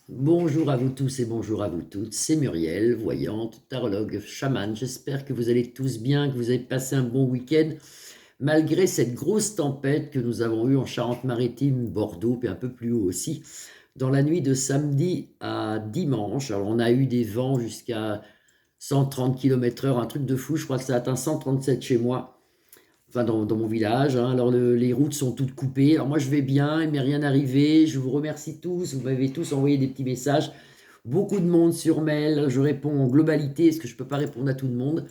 Bonjour à vous tous et bonjour à vous toutes, c'est Muriel, voyante, tarologue, chamane. J'espère que vous allez tous bien, que vous avez passé un bon week-end, malgré cette grosse tempête que nous avons eue en Charente-Maritime, Bordeaux, puis un peu plus haut aussi, dans la nuit de samedi à dimanche. Alors on a eu des vents jusqu'à 130 km/h, un truc de fou, je crois que ça a atteint 137 chez moi, enfin dans mon village, hein. Alors les routes sont toutes coupées. Alors moi je vais bien, il m'est rien arrivé. Je vous remercie tous, vous m'avez tous envoyé des petits messages. Beaucoup de monde sur mail, je réponds en globalité, parce que je ne peux pas répondre à tout le monde.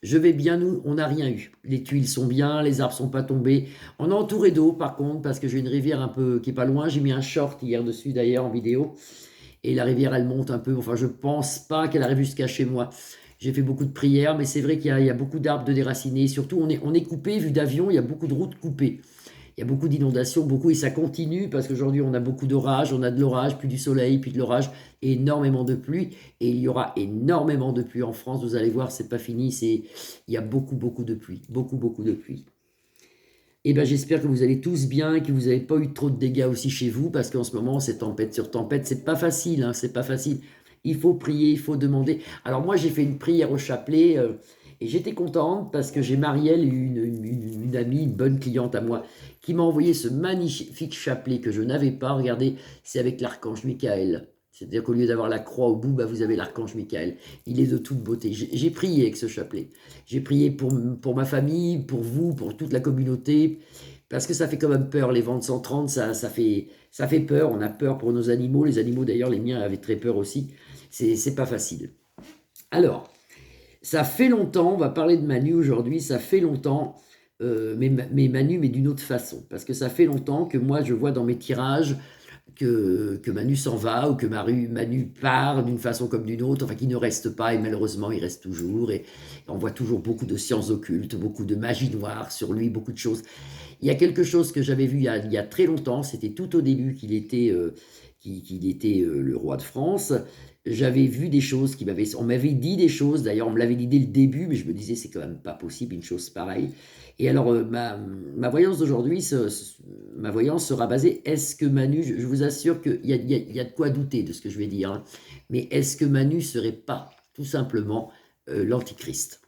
Je vais bien, nous, on n'a rien eu. Les tuiles sont bien, les arbres sont pas tombés. On est entouré d'eau par contre, parce que j'ai une rivière un peu qui est pas loin. J'ai mis un short hier dessus d'ailleurs en vidéo. Et la rivière, elle monte un peu. Enfin, je pense pas qu'elle arrive jusqu'à chez moi. J'ai fait beaucoup de prières, mais c'est vrai qu'il y a beaucoup d'arbres de déracinés. Surtout, on est coupé, vu d'avion, il y a beaucoup de routes coupées. Il y a beaucoup d'inondations, beaucoup, et ça continue parce qu'aujourd'hui on a beaucoup d'orages, on a de l'orage, puis du soleil, puis de l'orage, et énormément de pluie. Et il y aura énormément de pluie en France, vous allez voir, c'est pas fini, il y a beaucoup, beaucoup de pluie, beaucoup, beaucoup de pluie. Et ben j'espère que vous allez tous bien et que vous n'avez pas eu trop de dégâts aussi chez vous, parce qu'en ce moment, c'est tempête sur tempête, c'est pas facile, hein, c'est pas facile. Il faut prier, il faut demander. Alors moi, j'ai fait une prière au chapelet, et j'étais contente parce que j'ai Marielle, une amie, une bonne cliente à moi, qui m'a envoyé ce magnifique chapelet que je n'avais pas. Regardez, c'est avec l'archange Michael. C'est-à-dire qu'au lieu d'avoir la croix au bout, bah, vous avez l'archange Michael. Il est de toute beauté. J'ai prié avec ce chapelet. J'ai prié pour ma famille, pour vous, pour toute la communauté, parce que ça fait quand même peur, les vents de 130, ça fait peur, on a peur pour nos animaux, les animaux d'ailleurs, les miens avaient très peur aussi, c'est pas facile. Alors, ça fait longtemps, on va parler de Manu aujourd'hui, ça fait longtemps, mais Manu, mais d'une autre façon, parce que ça fait longtemps que moi je vois dans mes tirages que Manu s'en va, ou que Manu part d'une façon comme d'une autre, enfin qu'il ne reste pas, et malheureusement il reste toujours, et on voit toujours beaucoup de sciences occultes, beaucoup de magie noire sur lui, beaucoup de choses. Il y a quelque chose que j'avais vu il y a très longtemps, c'était tout au début qu'il était le roi de France. J'avais vu des choses on m'avait dit des choses, d'ailleurs on me l'avait dit dès le début, mais je me disais c'est quand même pas possible une chose pareille. Et alors ma voyance d'aujourd'hui, ma voyance sera basée, est-ce que Manu, je vous assure qu'il y a de quoi douter de ce que je vais dire, hein, mais est-ce que Manu serait pas tout simplement l'antichrist?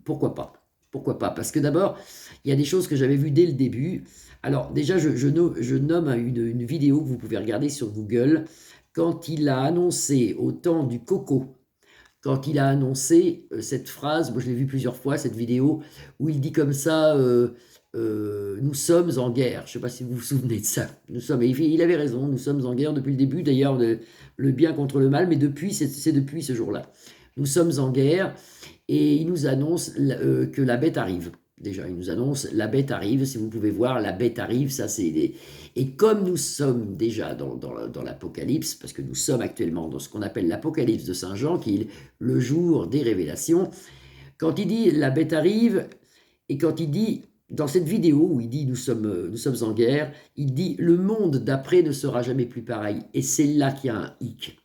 Pourquoi pas? Pourquoi pas? Parce que d'abord, il y a des choses que j'avais vues dès le début. Alors déjà, je nomme une vidéo que vous pouvez regarder sur Google, quand il a annoncé au temps du coco, quand il a annoncé cette phrase, moi je l'ai vu plusieurs fois, cette vidéo, où il dit comme ça, nous sommes en guerre. Je ne sais pas si vous vous souvenez de ça. Il avait raison, nous sommes en guerre depuis le début, d'ailleurs, le bien contre le mal, mais depuis, c'est depuis ce jour-là. Nous sommes en guerre, et il nous annonce que la bête arrive. Déjà, il nous annonce la bête arrive. Si vous pouvez voir, la bête arrive. Ça, Et comme nous sommes déjà dans l'Apocalypse, parce que nous sommes actuellement dans ce qu'on appelle l'Apocalypse de Saint Jean, qui est le jour des révélations, quand il dit la bête arrive, et quand il dit dans cette vidéo où il dit nous sommes en guerre, il dit le monde d'après ne sera jamais plus pareil. Et c'est là qu'il y a un hic.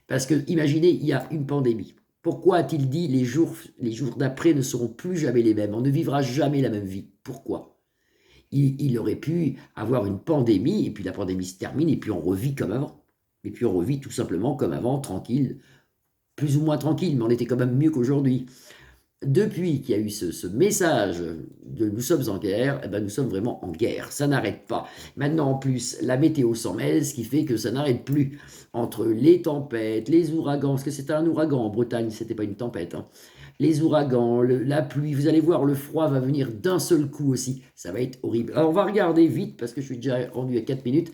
Parce que imaginez, il y a une pandémie. Pourquoi a-t-il dit les jours d'après ne seront plus jamais les mêmes? On ne vivra jamais la même vie. Pourquoi? Il aurait pu avoir une pandémie, et puis la pandémie se termine, et puis on revit comme avant. Et puis on revit tout simplement comme avant, tranquille, plus ou moins tranquille, mais on était quand même mieux qu'aujourd'hui. Depuis qu'il y a eu ce message de nous sommes en guerre, eh ben nous sommes vraiment en guerre. Ça n'arrête pas. Maintenant, en plus, la météo s'en mêle, ce qui fait que ça n'arrête plus. Entre les tempêtes, les ouragans, parce que c'était un ouragan en Bretagne, c'était pas une tempête, hein. Les ouragans, la pluie, vous allez voir, le froid va venir d'un seul coup aussi. Ça va être horrible. Alors, on va regarder vite, parce que je suis déjà rendu à 4 minutes.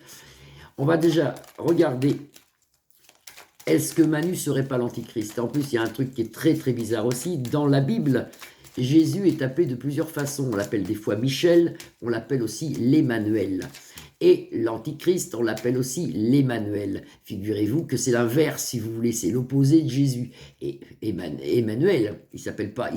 On va déjà regarder, est-ce que Manu serait pas l'antichrist? En plus, il y a un truc qui est très très bizarre aussi. Dans la Bible, Jésus est appelé de plusieurs façons. On l'appelle des fois Michel, on l'appelle aussi l'Emmanuel. Et l'antichrist, on l'appelle aussi l'Emmanuel. Figurez-vous que c'est l'inverse, si vous voulez, c'est l'opposé de Jésus. Et Emmanuel, il s'appelle pas,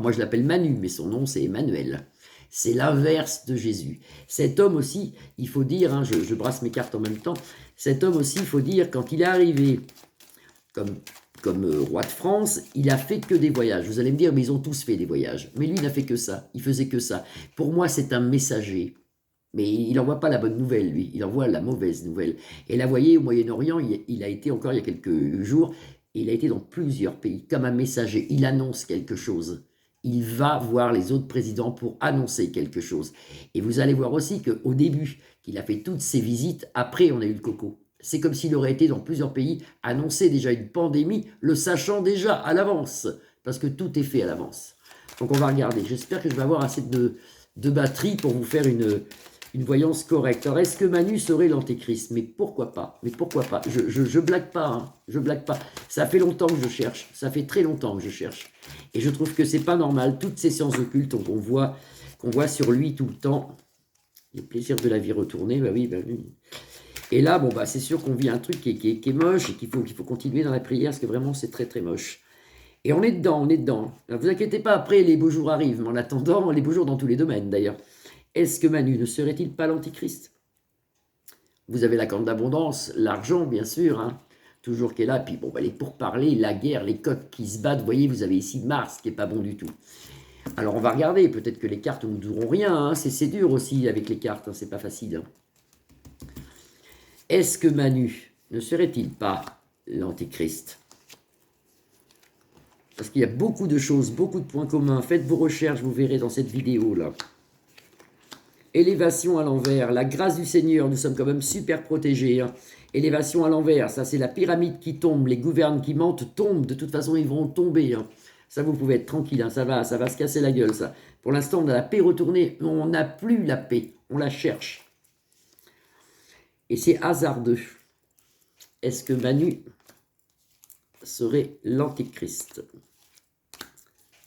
moi je l'appelle Manu, mais son nom c'est Emmanuel. C'est l'inverse de Jésus. Cet homme aussi, il faut dire, hein, je brasse mes cartes en même temps, cet homme aussi, il faut dire, quand il est arrivé comme, comme roi de France, il a fait que des voyages. Vous allez me dire, mais ils ont tous fait des voyages. Mais lui, il n'a fait que ça. Il faisait que ça. Pour moi, c'est un messager. Mais il n'envoie pas la bonne nouvelle, lui, il envoie la mauvaise nouvelle. Et là, vous voyez, au Moyen-Orient, il a été encore il y a quelques jours, il a été dans plusieurs pays, comme un messager, il annonce quelque chose. Il va voir les autres présidents pour annoncer quelque chose. Et vous allez voir aussi qu'au début, qu'il a fait toutes ces visites, après on a eu le coco. C'est comme s'il aurait été dans plusieurs pays, annoncé déjà une pandémie, le sachant déjà à l'avance, parce que tout est fait à l'avance. Donc on va regarder, j'espère que je vais avoir assez de batterie pour vous faire une voyance correcte. Alors, est-ce que Manu serait l'antéchrist? Mais pourquoi pas? Mais pourquoi pas? Je blague pas, hein. Je blague pas. Ça fait longtemps que je cherche. Ça fait très longtemps que je cherche. Et je trouve que c'est pas normal. Toutes ces sciences occultes qu'on voit sur lui tout le temps. Les plaisirs de la vie retournée, bah oui, bah oui. Et là, bon, bah c'est sûr qu'on vit un truc qui est moche et qu'il faut continuer dans la prière parce que vraiment, c'est très, très moche. Et on est dedans, on est dedans. Ne vous inquiétez pas, après, les beaux jours arrivent. Mais en attendant, les beaux jours dans tous les domaines, d'ailleurs. Est-ce que Manu ne serait-il pas l'antichrist? Vous avez la corne d'abondance, l'argent, bien sûr, hein, toujours qui est là. Puis bon, bah, les pourparlers, la guerre, les coqs qui se battent. Vous voyez, vous avez ici Mars, qui n'est pas bon du tout. Alors, on va regarder. Peut-être que les cartes ne nous diront rien. Hein. C'est dur aussi avec les cartes. Hein. C'est pas facile. Hein. Est-ce que Manu ne serait-il pas l'antichrist? Parce qu'il y a beaucoup de choses, beaucoup de points communs. Faites vos recherches, vous verrez dans cette vidéo-là. Élévation à l'envers, la grâce du Seigneur, nous sommes quand même super protégés. Hein. Élévation à l'envers, ça c'est la pyramide qui tombe, les gouvernes qui mentent tombent, de toute façon ils vont tomber. Hein. Ça vous pouvez être tranquille, hein. Ça va se casser la gueule ça. Pour l'instant on a la paix retournée, on n'a plus la paix, on la cherche. Et c'est hasardeux. Est-ce que Manu serait l'antéchrist?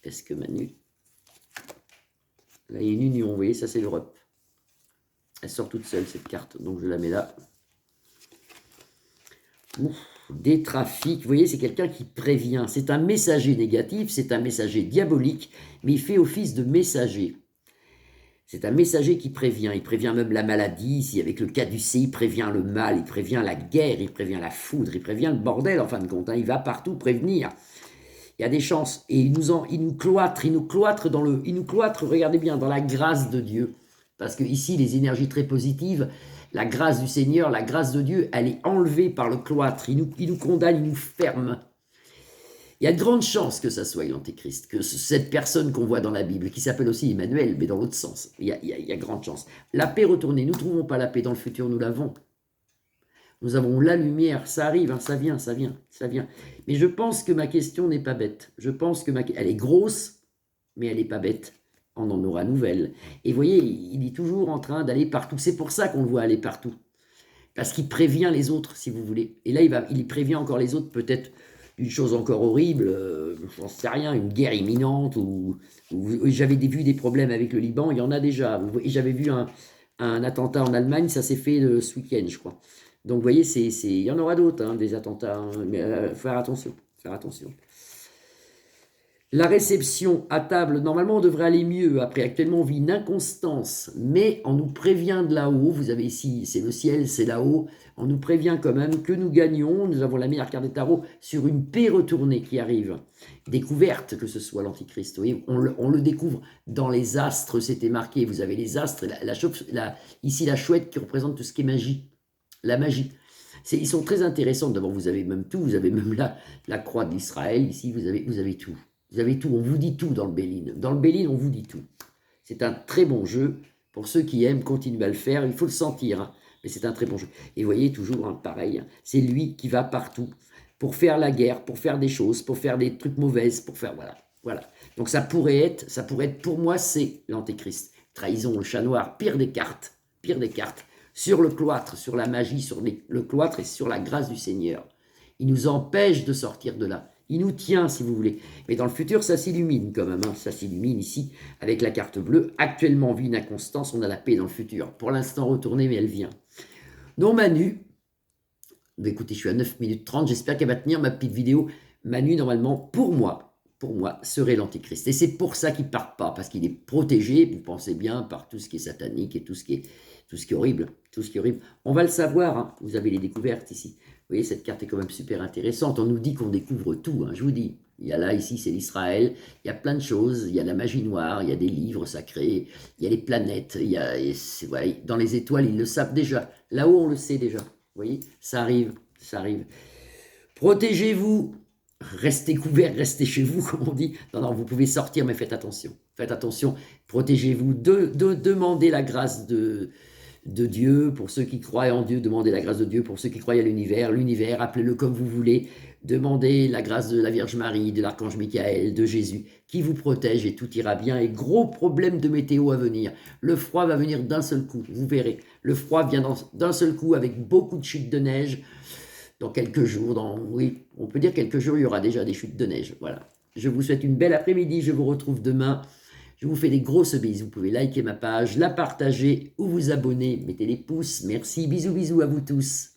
Est-ce que Manu... Là il y a une union, vous voyez, ça c'est l'Europe. Elle sort toute seule, cette carte, donc je la mets là. Ouf, des trafics, vous voyez, c'est quelqu'un qui prévient. C'est un messager négatif, c'est un messager diabolique, mais il fait office de messager. C'est un messager qui prévient. Il prévient même la maladie, ici avec le caducée, il prévient le mal, il prévient la guerre, il prévient la foudre, il prévient le bordel, en fin de compte. Hein. Il va partout prévenir. Il y a des chances. Et il nous cloître, regardez bien, dans la grâce de Dieu. Parce que ici, les énergies très positives, la grâce du Seigneur, la grâce de Dieu, elle est enlevée par le cloître. Il nous condamne, il nous ferme. Il y a de grandes chances que ça soit l'Antéchrist, que cette personne qu'on voit dans la Bible, qui s'appelle aussi Emmanuel, mais dans l'autre sens. Il y a grande chance. La paix retournée, nous ne trouvons pas la paix dans le futur, nous l'avons. Nous avons la lumière, ça arrive, hein, ça vient. Mais je pense que ma question n'est pas bête. Je pense que elle est grosse, mais elle n'est pas bête. On en aura nouvelle. Et vous voyez, il est toujours en train d'aller partout. C'est pour ça qu'on le voit aller partout. Parce qu'il prévient les autres, si vous voulez. Et là, il prévient encore les autres, peut-être une chose encore horrible, j'en sais rien, une guerre imminente, ou j'avais vu des problèmes avec le Liban, il y en a déjà. J'avais vu un attentat en Allemagne, ça s'est fait ce week-end, je crois. Donc, vous voyez, il y en aura d'autres, hein, des attentats, hein, mais faire attention, faire attention. La réception à table, normalement, on devrait aller mieux. Après, actuellement, on vit une inconstance, mais on nous prévient de là-haut. Vous avez ici, c'est le ciel, c'est là-haut. On nous prévient quand même que nous gagnons. Nous avons la meilleure carte des tarots sur une paix retournée qui arrive. Découverte, que ce soit l'Antichrist. Vous voyez, on le découvre dans les astres, c'était marqué. Vous avez les astres, ici la chouette qui représente tout ce qui est magie. La magie. Ils sont très intéressants. D'abord, vous avez même tout. Vous avez même la croix d'Israël. Ici, vous avez tout. Vous avez tout, on vous dit tout dans le Béline. Dans le Béline, on vous dit tout. C'est un très bon jeu. Pour ceux qui aiment, continuez à le faire. Il faut le sentir, hein. Mais c'est un très bon jeu. Et vous voyez, toujours, hein, pareil, hein, c'est lui qui va partout pour faire la guerre, pour faire des choses, pour faire des trucs mauvaises, pour faire... Voilà. Donc ça pourrait être, pour moi, c'est l'Antéchrist. Trahison, le chat noir, pire des cartes. Sur le cloître, sur la magie, sur le cloître et sur la grâce du Seigneur. Il nous empêche de sortir de là. Il nous tient, si vous voulez. Mais dans le futur, ça s'illumine quand même. Hein. Ça s'illumine ici avec la carte bleue. Actuellement, on vit une inconstance, on a la paix dans le futur. Pour l'instant, retournée, mais elle vient. Non, Manu. Écoutez, je suis à 9 minutes 30. J'espère qu'elle va tenir ma petite vidéo. Manu, normalement, pour moi, serait l'Antéchrist. Et c'est pour ça qu'il ne part pas, parce qu'il est protégé, vous pensez bien, par tout ce qui est satanique et tout ce qui est horrible. On va le savoir, hein. Vous avez les découvertes ici. voyez, cette carte est quand même super intéressante. On nous dit qu'on découvre tout, hein, je vous dis. Il y a là, ici, c'est l'Israël. Il y a plein de choses. Il y a la magie noire, il y a des livres sacrés, il y a les planètes. Il y a, voilà, dans les étoiles, ils le savent déjà. Là-haut, on le sait déjà. Vous voyez, ça arrive, ça arrive. Protégez-vous. Restez couverts, restez chez vous, comme on dit. Non, non, vous pouvez sortir, mais faites attention. Faites attention, protégez-vous. Demandez la grâce de Dieu. Pour ceux qui croient en Dieu, demandez la grâce de Dieu. Pour ceux qui croient à l'univers, appelez-le comme vous voulez. Demandez la grâce de la Vierge Marie, de l'archange Michael, de Jésus, qui vous protège et tout ira bien. Et gros problème de météo à venir. Le froid va venir d'un seul coup, vous verrez. Le froid vient d'un seul coup avec beaucoup de chutes de neige. Dans quelques jours, oui, on peut dire quelques jours, il y aura déjà des chutes de neige. Voilà. Je vous souhaite une belle après-midi. Je vous retrouve demain. Je vous fais des grosses bises. Vous pouvez liker ma page, la partager ou vous abonner. Mettez les pouces. Merci. Bisous, bisous à vous tous.